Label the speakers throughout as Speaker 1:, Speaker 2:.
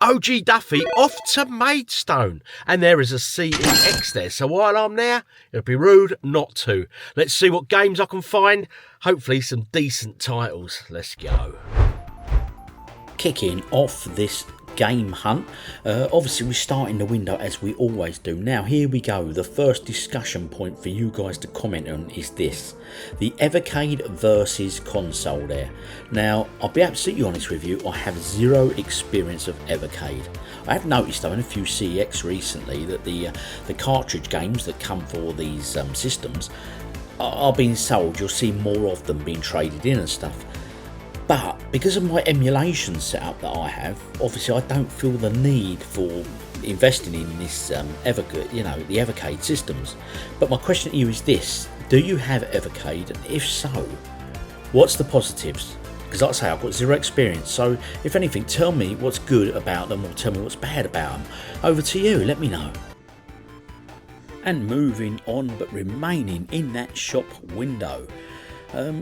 Speaker 1: OGDuffy off to Maidstone, and there is a CEX there, so while I'm there, it'd be rude not to. Let's see what games I can find, hopefully some decent titles. Let's go.
Speaker 2: Kicking off this game hunt, obviously we start in the window as we always do. Now here we go, the first discussion point for you guys to comment on is this: the Evercade versus console there. Now I'll be absolutely honest with you, I have zero experience of Evercade. I have noticed though in a few CEX recently that the cartridge games that come for these systems are being sold. You'll see more of them being traded in and stuff. But because of my emulation setup that I have, obviously I don't feel the need for investing in this the Evercade systems. But my question to you is this: do you have Evercade, and if so, what's the positives? Because like I say, I've got zero experience, so if anything, tell me what's good about them or tell me what's bad about them. Over to you, let me know. And moving on, but remaining in that shop window.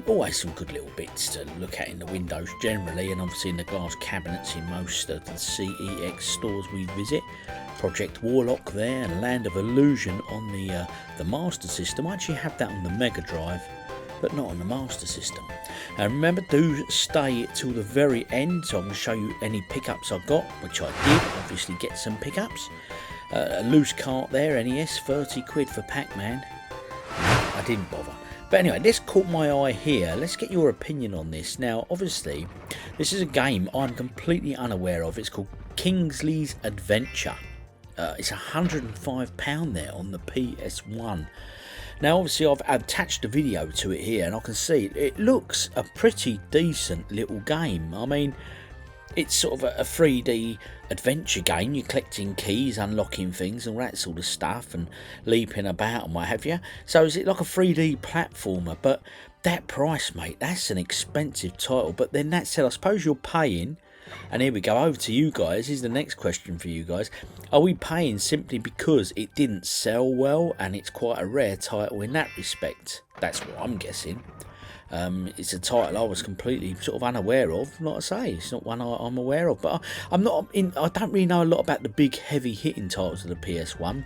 Speaker 2: Always some good little bits to look at in the windows generally, and obviously in the glass cabinets in most of the CEX stores we visit. Project Warlock there, and Land of Illusion on the Master System. I actually have that on the Mega Drive, but not on the Master System. And remember, do stay till the very end, so I'm going to show you any pickups I got, which I did obviously get some pickups. A loose cart there, NES, 30 quid for Pac-Man. I didn't bother. But anyway, this caught my eye here. Let's get your opinion on this. Now, obviously, this is a game I'm completely unaware of. It's called Kingsley's Adventure. It's £105 there on the PS1. Now, obviously, I've attached a video to it here, and I can see it looks a pretty decent little game. I mean, it's sort of a 3D adventure game. You're collecting keys, unlocking things, all that sort of stuff, and leaping about and what have you. So is it like a 3D platformer? But that price, mate, that's an expensive title. But then that said, I suppose you're paying, and here we go, over to you guys. Here's the next question for you guys. Are we paying simply because it didn't sell well and it's quite a rare title in that respect? That's what I'm guessing. It's a title I was completely sort of unaware of. Like I say, it's not one I'm aware of, but I don't really know a lot about the big heavy hitting titles of the PS1,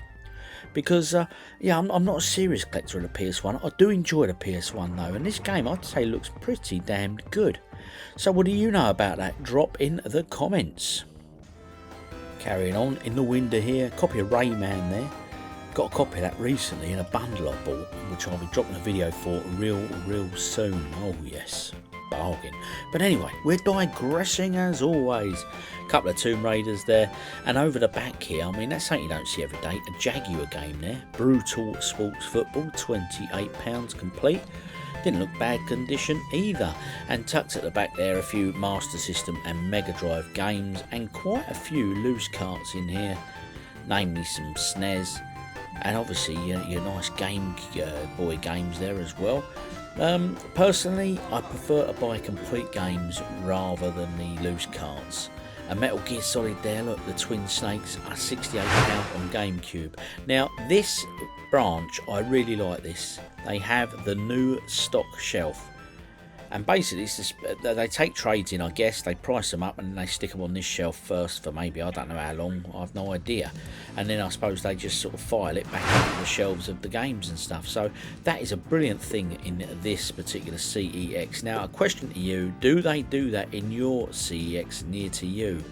Speaker 2: because I'm not a serious collector of the PS1. I do enjoy the PS1 though, and this game I'd say looks pretty damned good. So what do you know about that? Drop in the comments. Carrying on in the window here, copy of Rayman there. Got a copy of that recently in a bundle I bought, which I'll be dropping a video for real soon. Oh yes, bargain. But anyway, we're digressing as always. Couple of Tomb Raiders there, and over the back here, I mean, that's something you don't see every day. A Jaguar game there, Brutal Sports Football, £28 complete. Didn't look bad condition either. And tucked at the back there, a few Master System and Mega Drive games, and quite a few loose carts in here, namely some SNES. And obviously your nice Game Boy games there as well. Personally, I prefer to buy complete games rather than the loose carts. A Metal Gear Solid there, look, the Twin Snakes are £68 on GameCube. Now this branch, I really like this. They have the new stock shelf. And basically, it's just, they take trades in, I guess, they price them up and then they stick them on this shelf first for maybe, I don't know how long, I've no idea. And then I suppose they just sort of file it back into the shelves of the games and stuff. So that is a brilliant thing in this particular CEX. Now, a question to you, do they do that in your CEX near to you?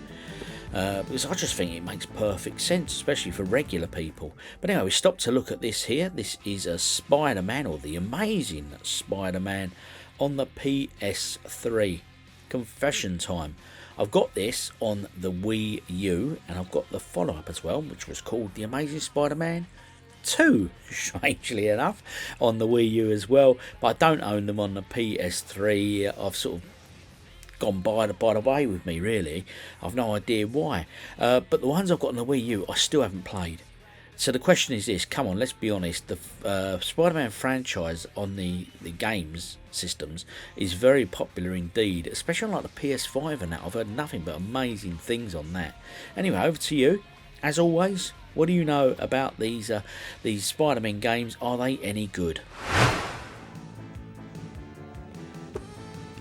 Speaker 2: Because I just think it makes perfect sense, especially for regular people. But anyway, we stopped to look at this here. This is a Spider-Man, or the Amazing Spider-Man, on the PS3. Confession time. I've got this on the Wii U, and I've got the follow-up as well, which was called The Amazing Spider-Man 2, strangely enough, on the Wii U as well. But I don't own them on the PS3. I've sort of gone by the way with me, really. I've no idea why. But the ones I've got on the Wii U, I still haven't played. So the question is this, come on, let's be honest, the Spider-Man franchise on the games systems is very popular indeed, especially on like the PS5 and that. I've heard nothing but amazing things on that. Anyway, over to you. As always, what do you know about these Spider-Man games? Are they any good?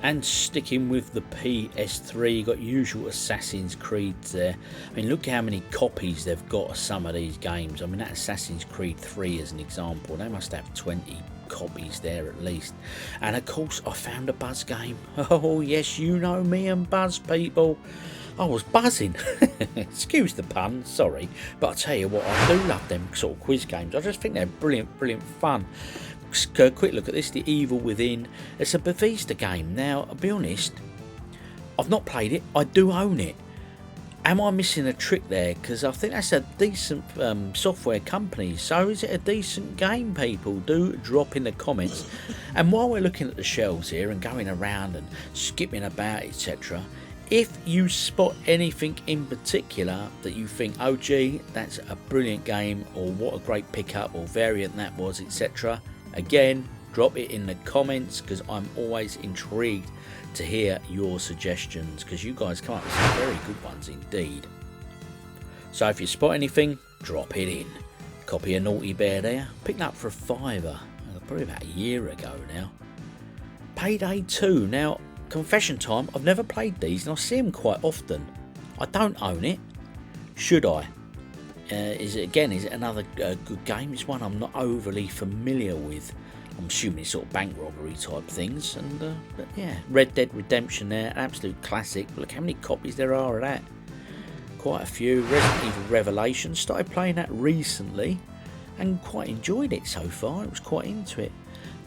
Speaker 2: And sticking with the PS3, you got usual Assassin's Creed there. I mean, look how many copies they've got of some of these games. I mean, that Assassin's Creed 3 as an example, they must have 20 copies there at least. And of course, I found a Buzz game. Oh yes, you know me and Buzz, people. I was buzzing. Excuse the pun, sorry. But I tell you what, I do love them sort of quiz games. I just think they're brilliant, brilliant fun. Quick look at this, The Evil Within. It's a Bethesda game. Now, I'll be honest, I've not played it. I do own it. Am I missing a trick there? Because I think that's a decent software company. So is it a decent game, people? Do drop in the comments. And while we're looking at the shelves here and going around and skipping about, etc., if you spot anything in particular that you think, oh gee, that's a brilliant game, or what a great pickup or variant that was, etc., again, drop it in the comments, because I'm always intrigued to hear your suggestions, because you guys come up with some very good ones indeed. So if you spot anything, drop it in. Copy of Naughty Bear there, picked up for £5, probably about a year ago now. Payday 2, now confession time, I've never played these and I see them quite often. I don't own it. Should I? Is it another good game? It's one I'm not overly familiar with. I'm assuming it's sort of bank robbery type things. And but yeah, Red Dead Redemption there, absolute classic. Look how many copies there are of that. Quite a few. Resident Evil Revelations, started playing that recently and quite enjoyed it so far. I was quite into it.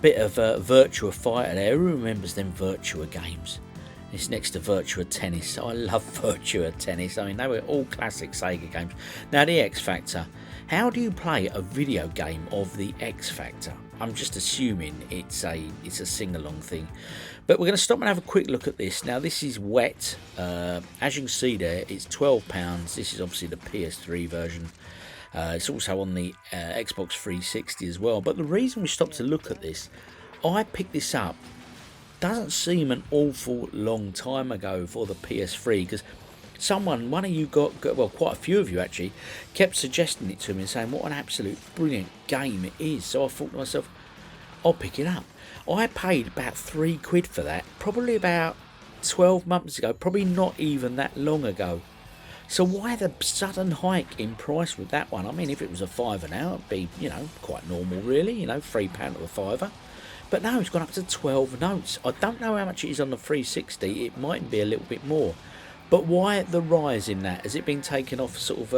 Speaker 2: Bit of Virtua Fighter there. Who remembers them Virtua games? It's next to Virtua Tennis. I love Virtua Tennis. I mean, they were all classic Sega games. Now, the X Factor. How do you play a video game of the X Factor? I'm just assuming it's a sing-along thing. But we're going to stop and have a quick look at this. Now, this is wet. As you can see there, it's £12. This is obviously the PS3 version. It's also on the Xbox 360 as well. But the reason we stopped to look at this, I picked this up, doesn't seem an awful long time ago for the PS3, because one of you well, quite a few of you actually, kept suggesting it to me and saying what an absolute brilliant game it is. So I thought to myself, I'll pick it up. I paid about £3 for that, probably about 12 months ago, probably not even that long ago. So why the sudden hike in price with that one? I mean, if it was a £5 now, it'd be, quite normal really, £3 or a £5. But no, it's gone up to 12 notes. I don't know how much it is on the 360. It might be a little bit more. But why the rise in that? Has it been taken off sort of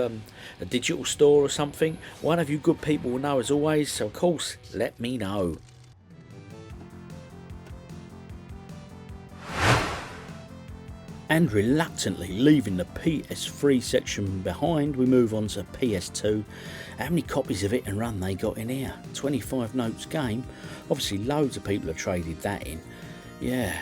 Speaker 2: a digital store or something? One of you good people will know as always. So, of course, let me know. And reluctantly leaving the PS3 section behind, we move on to PS2. How many copies of Hit and Run they got in here? 25 notes game. Obviously loads of people have traded that in. Yeah.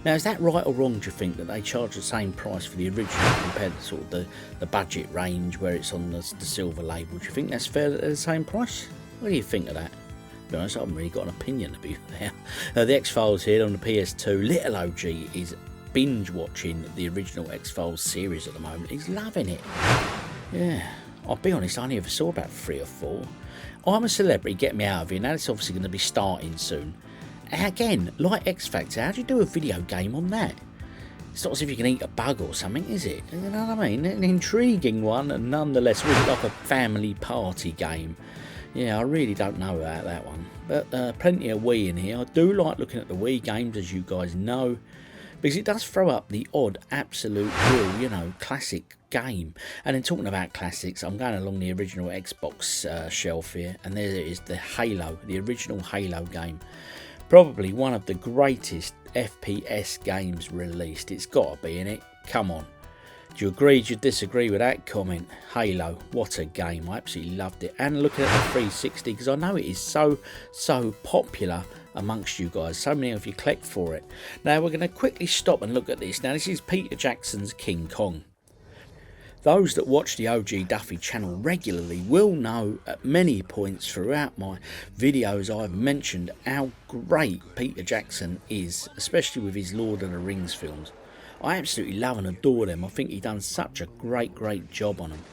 Speaker 2: Now, is that right or wrong, do you think, that they charge the same price for the original compared to sort of the budget range where it's on the silver label? Do you think that's fair at the same price? What do you think of that? To be honest, I haven't really got an opinion, to be fair. The X-Files here on the PS2. Little OG is binge watching the original X-Files series at the moment. He's loving it. Yeah, I'll be honest, I only ever saw about 3 or 4. I'm a Celebrity, get me out of here. Now it's obviously going to be starting soon. Again, like X Factor, how do you do a video game on that? It's not as if you can eat a bug or something, is it? You know what I mean? An intriguing one, and nonetheless really like a family party game. Yeah, I really don't know about that one. But plenty of Wii in here. I do like looking at the Wii games, as you guys know, because it does throw up the odd absolute real, classic game. And in talking about classics, I'm going along the original Xbox shelf here, and there it is, the Halo, the original Halo game. Probably one of the greatest FPS games released. It's got to be in it. Come on. Do you agree? Do you disagree with that comment? Halo, what a game. I absolutely loved it. And looking at the 360, because I know it is so popular amongst you guys. So many of you collect for it. Now we're going to quickly stop and look at this. Now this is Peter Jackson's King Kong. Those that watch the OGDuffy channel regularly will know at many points throughout my videos I've mentioned how great Peter Jackson is, especially with his Lord of the Rings films. I absolutely love and adore them. I think he's done such a great job on them.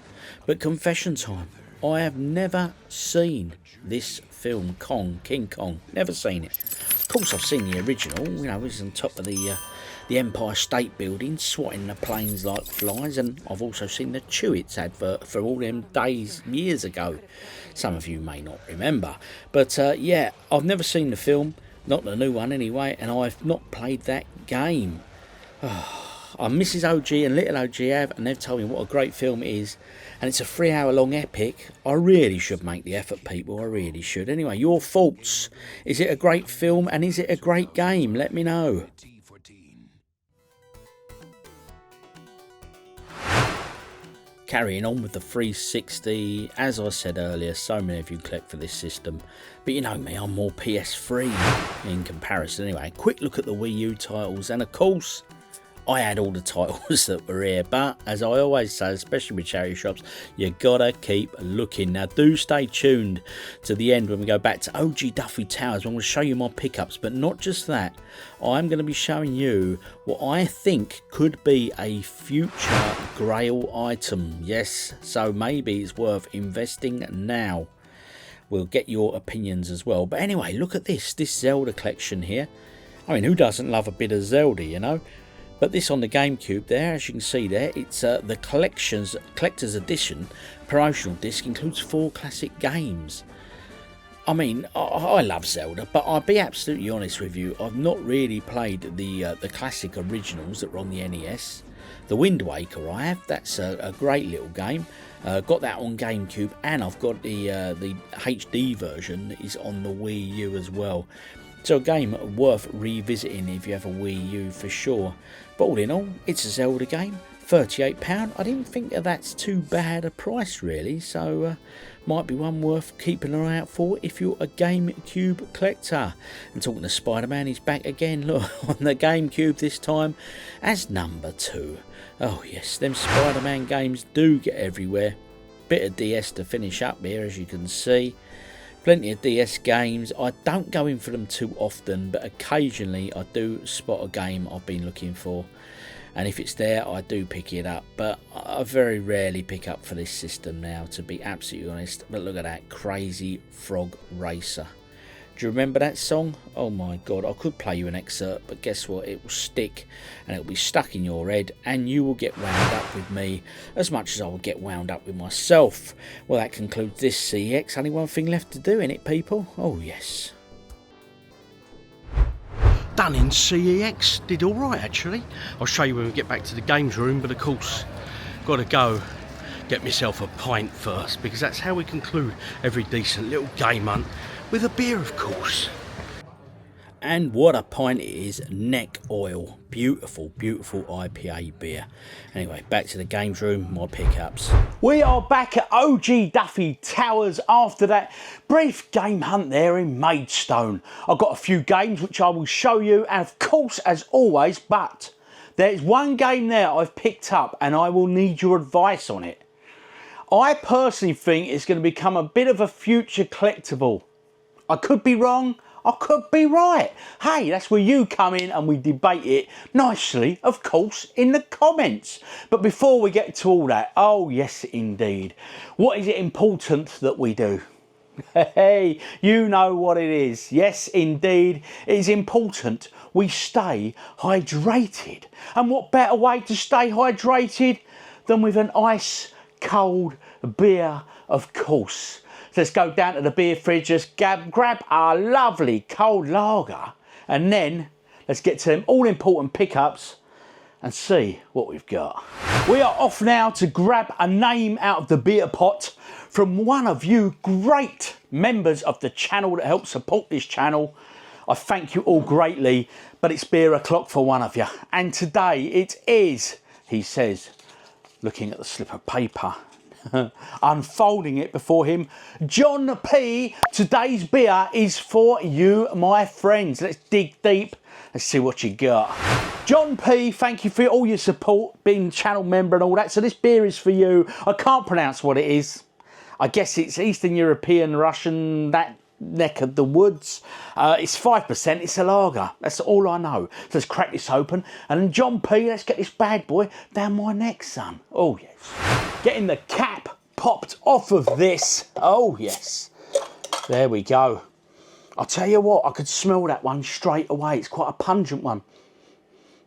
Speaker 2: But confession time, I have never seen this film, King Kong. Never seen it. Of course, I've seen the original. You know, it's on top of the Empire State Building, swatting the planes like flies, and I've also seen the Chewits advert for all them days years ago. Some of you may not remember, but yeah, I've never seen the film, not the new one anyway, and I've not played that game. Mrs. OG and Little OG have, and they've told me what a great film it is, and it's a 3-hour long epic. I really should make the effort, people, I really should. Anyway, your thoughts. Is it a great film, and is it a great game? Let me know. Carrying on with the 360, as I said earlier, so many of you collect for this system, but you know me, I'm more PS3 in comparison. Anyway, quick look at the Wii U titles, and of course, I had all the titles that were here, but as I always say, especially with charity shops, you gotta keep looking. Now do stay tuned to the end when we go back to OGDuffy Towers. I'm going to show you my pickups, but not just that. I'm going to be showing you what I think could be a future grail item. Yes, so maybe it's worth investing now. We'll get your opinions as well. But anyway, look at this Zelda collection here. I mean, who doesn't love a bit of Zelda, you know? But this on the GameCube there, as you can see there, it's the Collector's Edition promotional disc, includes 4 classic games. I mean, I love Zelda, but I'll be absolutely honest with you, I've not really played the classic originals that were on the NES. The Wind Waker I have, that's a great little game. Got that on GameCube, and I've got the HD version that is on the Wii U as well. So a game worth revisiting if you have a Wii U for sure. But all in all, it's a Zelda game, £38. I didn't think that's too bad a price really, so might be one worth keeping an eye out for if you're a GameCube collector. And talking to Spider-Man, he's back again, look, on the GameCube this time as number 2. Oh yes, them Spider-Man games do get everywhere. Bit of DS to finish up here, as you can see. Plenty of DS games. I don't go in for them too often, but occasionally I do spot a game I've been looking for, and if it's there I do pick it up, but I very rarely pick up for this system now, to be absolutely honest. But look at that, Crazy Frog Racer. Do you remember that song? Oh my god, I could play you an excerpt, but guess what, it will stick and it will be stuck in your head, and you will get wound up with me as much as I will get wound up with myself. Well, that concludes this CEX. Only one thing left to do in it, people. Oh yes.
Speaker 1: Done in CEX, did alright actually. I'll show you when we get back to the games room, but of course, gotta go get myself a pint first, because that's how we conclude every decent little game hunt. With a beer, of course.
Speaker 2: And what a pint it is, Neck Oil. Beautiful, beautiful IPA beer. Anyway, back to the games room, my pickups.
Speaker 3: We are back at OGDuffy Towers after that brief game hunt there in Maidstone. I've got a few games which I will show you, and of course, as always, but there's one game there I've picked up and I will need your advice on it. I personally think it's going to become a bit of a future collectible. I could be wrong, I could be right. Hey, that's where you come in and we debate it nicely, of course, in the comments. But before we get to all that, oh yes indeed, what is it important that we do? Hey, you know what it is. Yes indeed, it is important we stay hydrated. And what better way to stay hydrated than with an ice cold beer, of course. Let's go down to the beer fridge, just grab our lovely cold lager, and then let's get to them all important pickups and see what we've got. We are off now to grab a name out of the beer pot from one of you great members of the channel that help support this channel. I thank you all greatly, but it's beer o'clock for one of you. And today it is, he says, looking at the slip of paper, unfolding it before him, John P. Today's beer is for you, my friends. Let's dig deep. Let's see what you got. John P, thank you for all your support, being channel member and all that. So this beer is for you. I can't pronounce what it is. I guess it's Eastern European, Russian, that neck of the woods. It's 5%, it's a lager. That's all I know. So let's crack this open. And then John P, let's get this bad boy down my neck, son. Oh yes. Getting the cap popped off of this. Oh yes, there we go. I'll tell you what, I could smell that one straight away. It's quite a pungent one.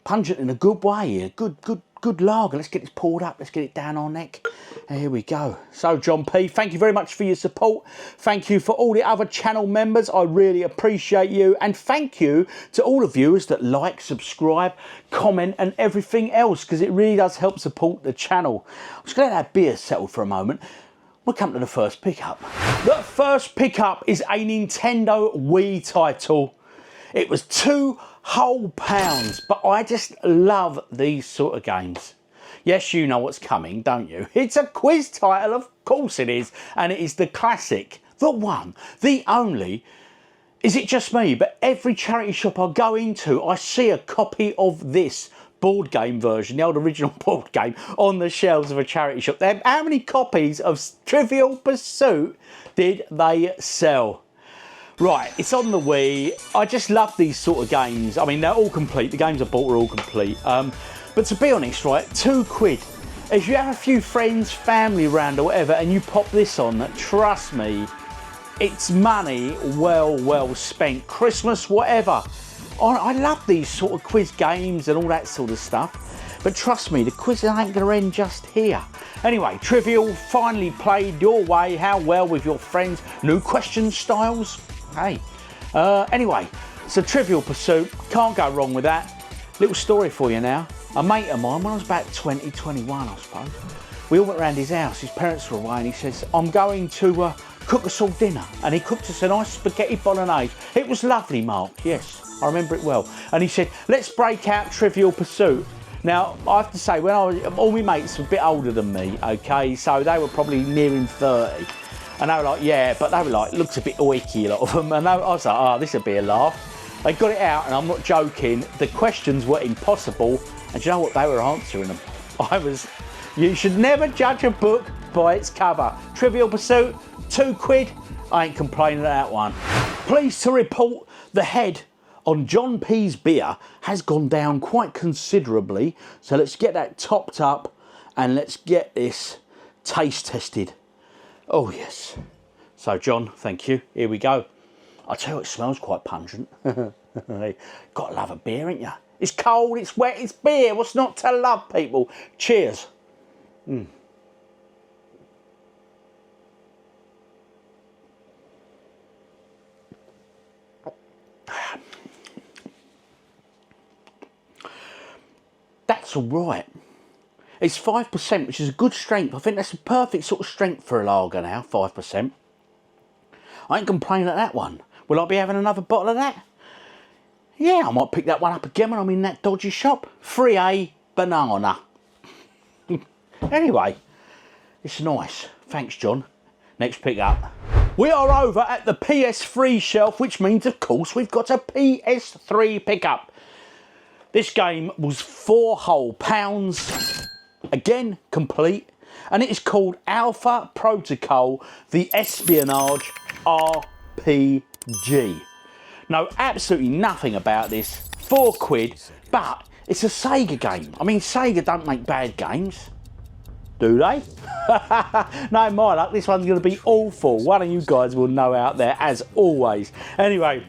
Speaker 3: Pungent in a good way, a good lager. Let's get this poured up, let's get it down our neck. Here we go. So John P, thank you very much for your support. Thank you for all the other channel members. I really appreciate you. And thank you to all the viewers that like, subscribe, comment and everything else, because it really does help support the channel. I'm just going to let that beer settle for a moment. We'll come to the first pickup. The first pickup is a Nintendo Wii title. It was £2 whole, but I just love these sort of games. Yes, you know what's coming, don't you? It's a quiz title, of course it is, and it is the classic, the one, the only. Is it just me? But every charity shop I go into, I see a copy of this board game version, the old original board game, on the shelves of a charity shop. How many copies of Trivial Pursuit did they sell? Right, it's on the Wii. I just love these sort of games. I mean, they're all complete. The games I bought are all complete. But to be honest, right, £2. If you have a few friends, family around or whatever, and you pop this on, trust me, it's money well spent. Christmas, whatever. I love these sort of quiz games and all that sort of stuff. But trust me, the quiz ain't going to end just here. Anyway, Trivial finally played your way. How well with your friends? New question styles? Hey. Anyway, so Trivial Pursuit, can't go wrong with that. Little story for you now. A mate of mine, when I was about 20, 21, I suppose, we all went round his house. His parents were away and he says, I'm going to cook us all dinner. And he cooked us a nice spaghetti bolognese. It was lovely, Mark, yes, I remember it well. And he said, let's break out Trivial Pursuit. Now, I have to say, when all my mates were a bit older than me, okay, so they were probably nearing 30. And they were like, yeah, but they were like, looks a bit oiky, a lot of them. And I was like, oh, this would be a laugh. They got it out, and I'm not joking, the questions were impossible. And do you know what? They were answering them. You should never judge a book by its cover. Trivial Pursuit, £2. I ain't complaining at that one. Pleased to report the head on John P's beer has gone down quite considerably. So let's get that topped up and let's get this taste tested. Oh yes. So John, thank you. Here we go. I tell you, it smells quite pungent. Gotta love a beer, ain't you? It's cold, it's wet, it's beer. What's not to love, people? Cheers. That's all right. It's 5%, which is a good strength. I think that's a perfect sort of strength for a lager now, 5%. I ain't complaining at that one. Will I be having another bottle of that? Yeah, I might pick that one up again when I'm in that dodgy shop. 3A banana. Anyway, it's nice. Thanks, John. Next pick up. We are over at the PS3 shelf, which means, of course, we've got a PS3 pickup. This game was £4 whole. Again, complete. And it is called Alpha Protocol, the Espionage RPG. Know absolutely nothing about this. £4, but it's a Sega game. I mean, Sega don't make bad games, do they? No, my luck, this one's going to be awful. One of you guys will know out there, as always. Anyway,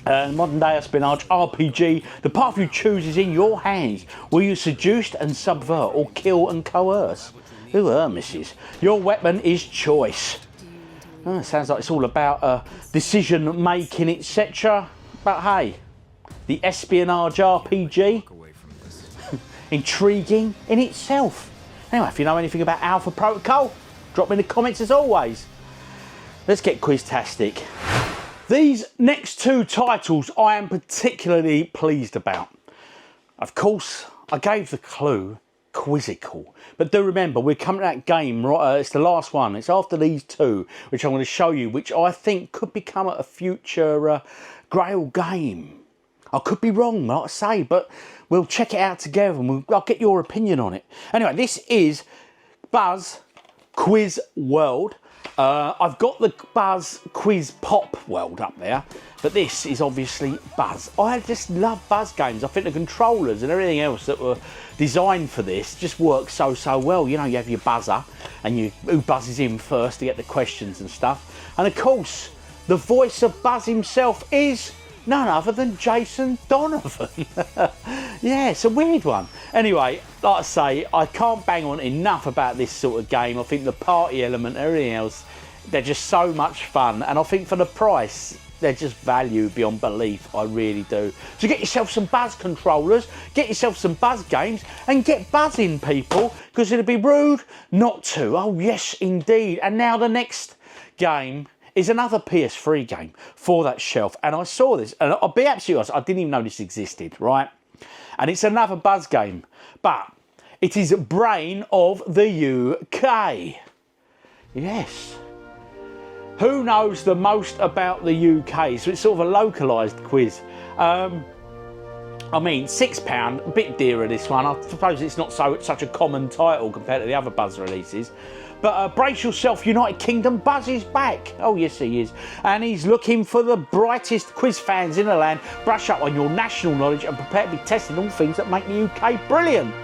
Speaker 3: modern day espionage RPG. The path you choose is in your hands. Will you seduce and subvert or kill and coerce? Who are missus? Your weapon is choice. Oh, sounds like it's all about decision making, etc. But hey, the espionage RPG, intriguing in itself. Anyway, if you know anything about Alpha Protocol, drop me in the comments as always. Let's get quiztastic. These next two titles I am particularly pleased about. Of course, I gave the clue, quizzical. But do remember, we're coming to that game, right? It's the last one. It's after these two, which I'm going to show you, which I think could become a future Grail game. I could be wrong, like I say, but we'll check it out together and I'll get your opinion on it. Anyway, this is Buzz Quiz World. I've got the Buzz Quiz Pop World up there, but this is obviously Buzz. I just love Buzz games. I think the controllers and everything else that were designed for this just work so well. You know, you have your buzzer and who buzzes in first to get the questions and stuff. And of course, the voice of Buzz himself is none other than Jason Donovan. Yeah, it's a weird one. Anyway, like I say, I can't bang on enough about this sort of game. I think the party element, everything else, they're just so much fun. And I think for the price, they're just value beyond belief. I really do. So get yourself some Buzz controllers, get yourself some Buzz games, and get buzzing, people, because it'd be rude not to. Oh, yes, indeed. And now the next game is another PS3 game for that shelf. And I saw this, and I'll be absolutely honest, I didn't even know this existed, right? And it's another Buzz game, but it is Brain of the UK. Yes. Who knows the most about the UK? So it's sort of a localised quiz. I mean, £6, a bit dearer this one. I suppose it's not such a common title compared to the other Buzz releases. But brace yourself, United Kingdom, Buzz is back. Oh, yes, he is. And he's looking for the brightest quiz fans in the land. Brush up on your national knowledge and prepare to be tested on things that make the UK brilliant.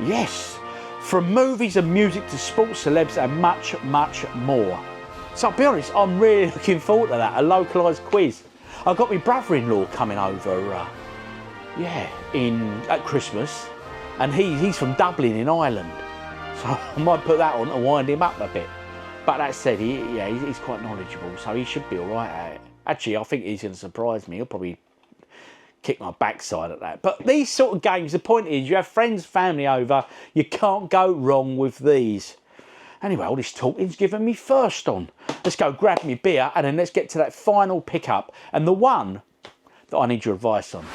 Speaker 3: Yes, from movies and music to sports, celebs and much more. So I'll be honest, I'm really looking forward to that, a localised quiz. I've got my brother-in-law coming over, at Christmas. And he's from Dublin in Ireland. So I might put that on to wind him up a bit. But that said, he's quite knowledgeable, so he should be all right at it. Actually, I think he's going to surprise me. He'll probably kick my backside at that. But these sort of games, the point is, you have friends, family over, you can't go wrong with these. Anyway, all this talking's giving me thirst on. Let's go grab me beer, and then let's get to that final pickup, and the one that I need your advice on.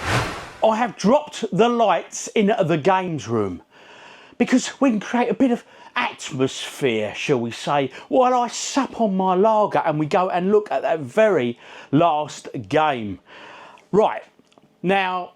Speaker 3: I have dropped the lights in the games room, because we can create a bit of atmosphere, shall we say, while I sup on my lager and we go and look at that very last game. Right, now,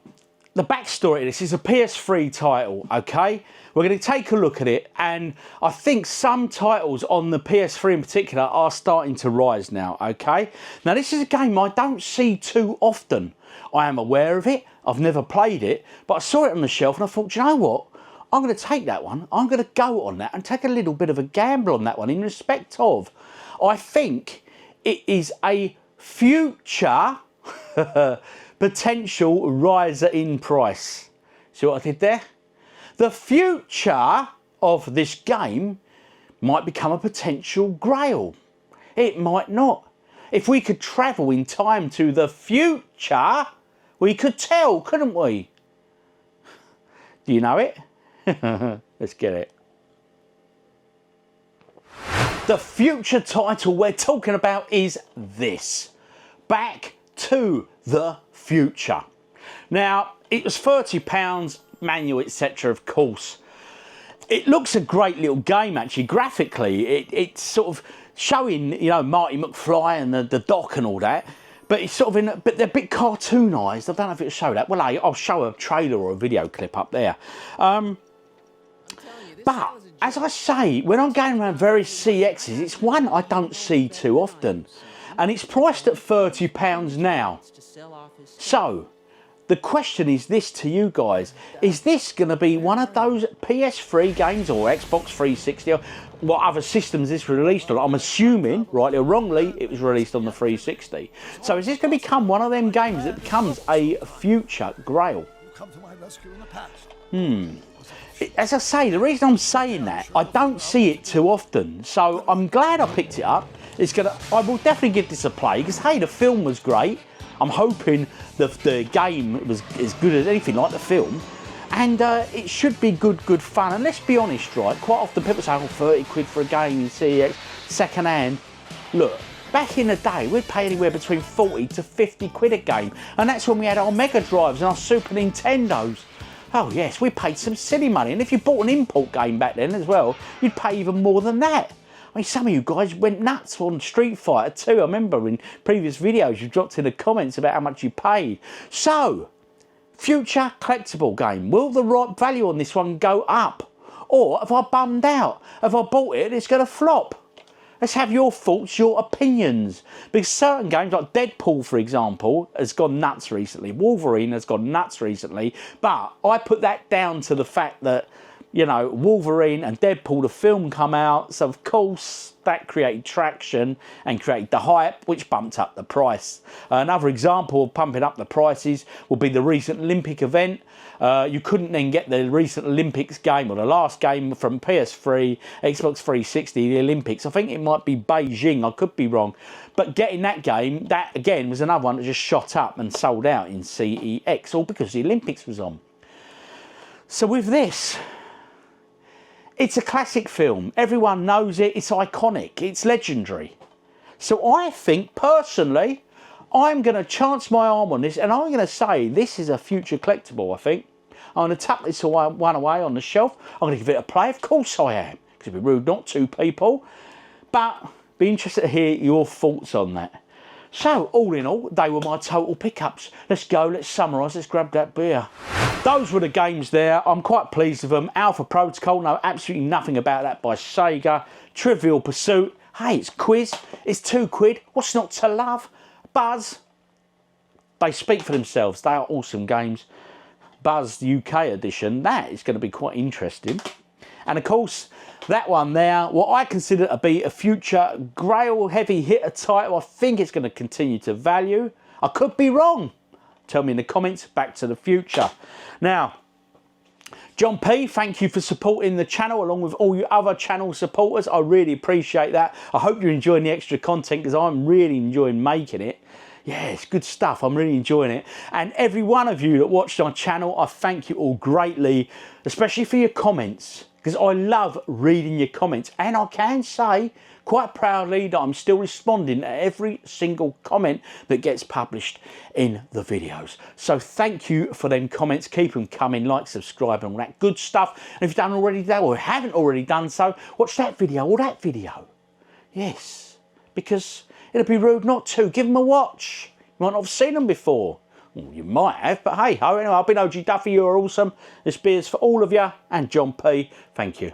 Speaker 3: the backstory of this is a PS3 title, okay? We're going to take a look at it, and I think some titles on the PS3 in particular are starting to rise now, okay? Now, this is a game I don't see too often. I am aware of it, I've never played it, but I saw it on the shelf and I thought, you know what? I'm going to take that one, I'm going to go on that and take a little bit of a gamble on that one in respect of, I think it is a future potential riser in price. See what I did there? The future of this game might become a potential grail. It might not. If we could travel in time to the future, we could tell, couldn't we? Do you know it? Let's get it. The future title we're talking about is this: Back to the Future. Now, it was £30, manual, etc., of course. It looks a great little game, actually. Graphically, it's sort of showing, you know, Marty McFly and the dock and all that. But it's sort of but they're a bit cartoonised. I don't know if it'll show that. Well, I'll show a trailer or a video clip up there. But, as I say, when I'm going around various CEXs, it's one I don't see too often. And it's priced at £30 now. So, the question is this to you guys: is this going to be one of those PS3 games or Xbox 360 or what other systems this was released on? I'm assuming, rightly or wrongly, it was released on the 360. So is this going to become one of them games that becomes a future grail? As I say, the reason I'm saying that, I don't see it too often. So I'm glad I picked it up. I will definitely give this a play, because hey, the film was great. I'm hoping the game was as good as anything like the film, and it should be good fun. And let's be honest, right? Quite often people say, "Oh, 30 quid for a game in CEX, second hand." Look, back in the day, we'd pay anywhere between 40 to 50 quid a game, and that's when we had our Mega Drives and our Super Nintendos. Oh yes, we paid some silly money, and if you bought an import game back then as well, you'd pay even more than that. I mean, some of you guys went nuts on Street Fighter 2. I remember in previous videos you dropped in the comments about how much you paid. So, future collectible game. Will the right value on this one go up? Or have I bummed out? Have I bought it and it's going to flop? Let's have your thoughts, your opinions. Because certain games, like Deadpool, for example, has gone nuts recently. Wolverine has gone nuts recently. But I put that down to the fact that, you know, Wolverine and Deadpool, the film, come out. So, of course, that created traction and created the hype, which bumped up the price. Another example of pumping up the prices will be the recent Olympic event. You couldn't then get the recent Olympics game, or the last game from PS3, Xbox 360, the Olympics. I think it might be Beijing, I could be wrong. But getting that game, that again was another one that just shot up and sold out in CEX, all because the Olympics was on. So with this, it's a classic film. Everyone knows it. It's iconic. It's legendary. So I think, personally, I'm going to chance my arm on this, and I'm going to say this is a future collectible, I think. I'm going to tuck this one away on the shelf. I'm going to give it a play. Of course I am, because it'd be rude not to, people. But be interested to hear your thoughts on that. So, all in all, they were my total pickups. Let's go, let's summarise, let's grab that beer. Those were the games there. I'm quite pleased with them. Alpha Protocol, know absolutely nothing about that by Sega. Trivial Pursuit, hey, it's Quiz, it's £2. What's not to love? Buzz, they speak for themselves. They are awesome games. Buzz UK edition, that is going to be quite interesting. And of course, that one there, what I consider to be a future Grail heavy hitter title, I think it's going to continue to value. I could be wrong. Tell me in the comments. Back to the Future. Now, John P, thank you for supporting the channel along with all you other channel supporters. I really appreciate that. I hope you're enjoying the extra content because I'm really enjoying making it. Yeah, it's good stuff. I'm really enjoying it. And every one of you that watched my channel, I thank you all greatly, especially for your comments, because I love reading your comments. And I can say quite proudly that I'm still responding to every single comment that gets published in the videos. So thank you for them comments. Keep them coming, like, subscribe, and all that good stuff. And if you've done already that, or haven't already done so, watch that video or that video. Yes, because it'd be rude not to. Give them a watch. You might not have seen them before. Well, you might have, but hey, anyway, I've been OGDuffy. You're awesome. This beer's for all of you. And John P, thank you.